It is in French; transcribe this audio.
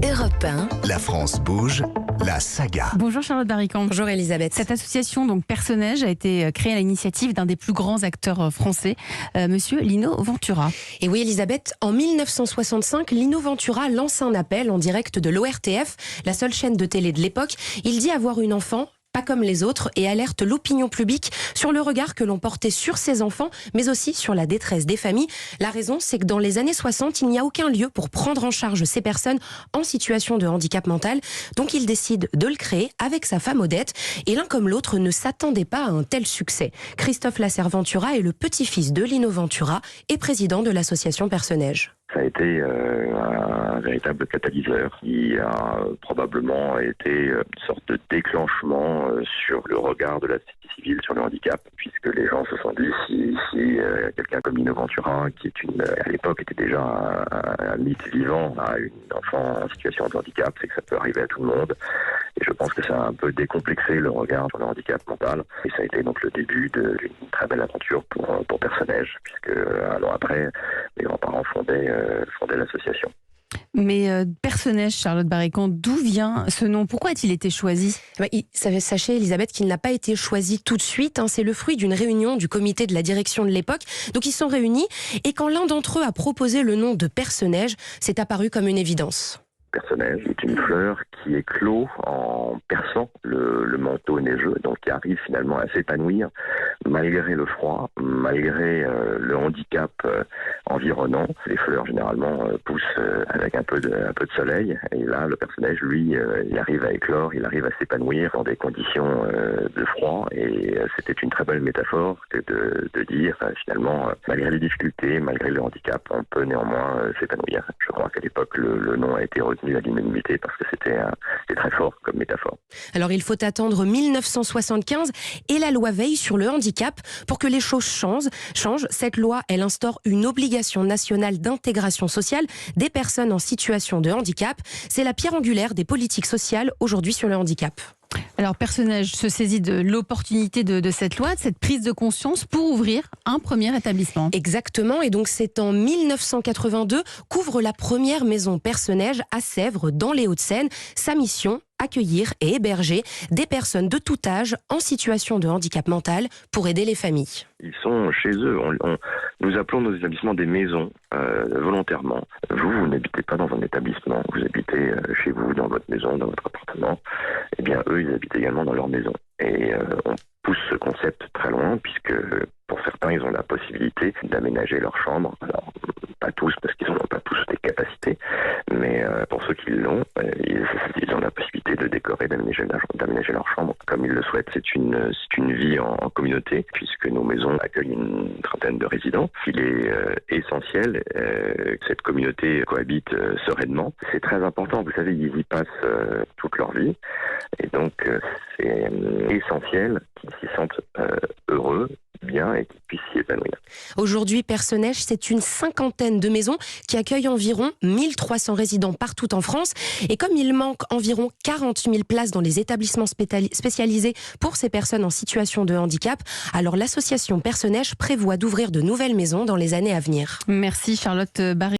Europe 1. La France bouge, la saga. Bonjour Charlotte Barricamp. Bonjour Elisabeth. Cette association, donc Personnage, a été créée à l'initiative d'un des plus grands acteurs français, monsieur Lino Ventura. Et oui Elisabeth, en 1965, Lino Ventura lance un appel en direct de l'ORTF, la seule chaîne de télé de l'époque. Il dit avoir une enfant pas comme les autres et alerte l'opinion publique sur le regard que l'on portait sur ses enfants, mais aussi sur la détresse des familles. La raison, c'est que dans les années 60, il n'y a aucun lieu pour prendre en charge ces personnes en situation de handicap mental. Donc il décide de le créer avec sa femme Odette. Et l'un comme l'autre ne s'attendait pas à un tel succès. Christophe Lasserre-Ventura est le petit-fils de Lino Ventura et président de l'association Personnage. Ça a été un véritable catalyseur qui a probablement été une sorte de déclenchement sur le regard de la société civile sur le handicap, puisque les gens se sont dit si quelqu'un comme Lino Ventura, qui est à l'époque était déjà un mythe vivant, a une enfant en situation de handicap, c'est que ça peut arriver à tout le monde. Et je pense que ça a un peu décomplexé le regard sur le handicap mental. Et ça a été donc le début d'une très belle aventure pour Personnage, puisque un an après, mes grands-parents fondaient l'association. Mais Personnage, Charlotte Barricamp, d'où vient ce nom? Pourquoi a-t-il été choisi? Sachez, Elisabeth, qu'il n'a pas été choisi tout de suite. C'est le fruit d'une réunion du comité de la direction de l'époque. Donc ils sont réunis et quand l'un d'entre eux a proposé le nom de Personnage, c'est apparu comme une évidence. Personnage est une fleur qui éclot en perçant le manteau neigeux, donc qui arrive finalement à s'épanouir malgré le froid, malgré le handicap environnant. Les fleurs généralement poussent avec un peu de soleil, et là le personnage, lui, il arrive à éclore, il arrive à s'épanouir dans des conditions de froid, et c'était une très belle métaphore que de dire finalement, malgré les difficultés, malgré le handicap, on peut néanmoins s'épanouir. Je crois qu'à l'époque le nom a été retenu à l'unanimité parce que c'était très fort comme métaphore. Alors il faut attendre 1975 et la loi Veil sur le handicap pour que les choses changent. Cette loi, elle instaure une obligation nationale d'intégration sociale des personnes en situation de handicap. C'est la pierre angulaire des politiques sociales aujourd'hui sur le handicap. Alors Personnage se saisit de l'opportunité de cette loi, de cette prise de conscience pour ouvrir un premier établissement. Exactement, et donc c'est en 1982 qu'ouvre la première maison Personnage à Sèvres, dans les Hauts-de-Seine. Sa mission, accueillir et héberger des personnes de tout âge en situation de handicap mental pour aider les familles. Ils sont chez eux. Nous appelons nos établissements des maisons, volontairement. Vous n'habitez pas dans un établissement, vous habitez chez vous, dans votre maison, dans votre appartement. Eh bien, eux, ils habitent également dans leur maison. Et on pousse ce concept très loin, puisque pour certains, ils ont la possibilité d'aménager leur chambre. Alors, pas tous, parce qu'ils n'ont pas tous des capacités, mais pour ceux qui l'ont, ils ont la possibilité de décorer, d'aménager leur chambre comme ils le souhaitent. C'est une vie en communauté, puisque nos maisons accueillent une trentaine de résidents. Il est essentiel que cette communauté cohabite sereinement. C'est très important, vous savez, ils y passent toute leur vie, et donc c'est essentiel qu'ils s'y sentent heureux, bien, et qu'ils puissent s'y épanouir. Aujourd'hui, Personnage, c'est une cinquantaine de maisons qui accueillent environ 1300 résidents partout en France. Et comme il manque environ 40 000 places dans les établissements spécialisés pour ces personnes en situation de handicap, alors l'association Personnage prévoit d'ouvrir de nouvelles maisons dans les années à venir. Merci Charlotte Barricamp.